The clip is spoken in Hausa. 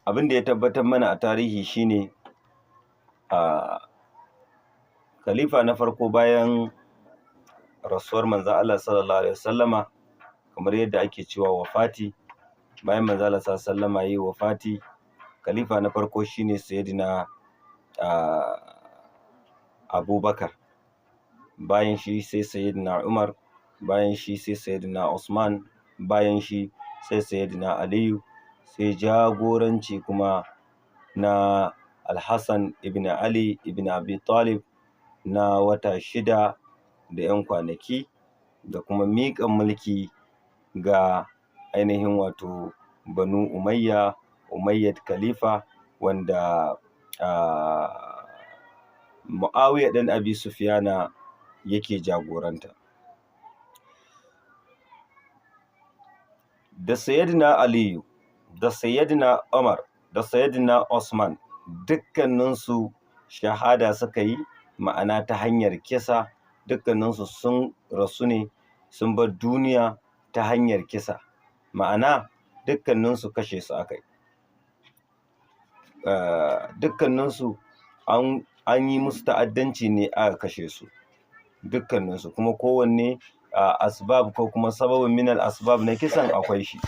abin da ya tabbatar mana a tarihi shine khalifa na farko bayan rasuwar manzon Allah sallallahu alaihi wasallama, kamar yadda ake cewa wafati, bayan manzon Allah sallallahu alaihi wasallama yayi wafati, khalifa na farko shine sayyidina Abubakar, bayan shi sai sayyidina Umar, bayan shi sai sayyidina Usman, bayan shi sai sayyidina Aliyu, sai jagoranci kuma na Al-Hassan ibn Ali ibn Abi Talib na wata 6 da 'yan kwanaki, da kuma miƙa mulki ga ainihin wato Banu Umayya, Umayyad Khalifa, wanda Mu'awiya ɗan Abi Sufyana yake jagoranta. Da sayyidina Aliyu, da sayyidina Umar, da sayyidina Usman, dukkaninsu shahada suka yi, ma'ana ta hanyar kisa. Dukkaninsu sun rasu ne, sun bar duniya ta hanyar kisa, ma'ana dukkaninsu kashe su aka yi. Dukkaninsu an yi musu ta'addanci ne aka kashe su dukkaninsu, kuma kowanne asbab ko kuma sababin minal asbab na kisan akwai shi.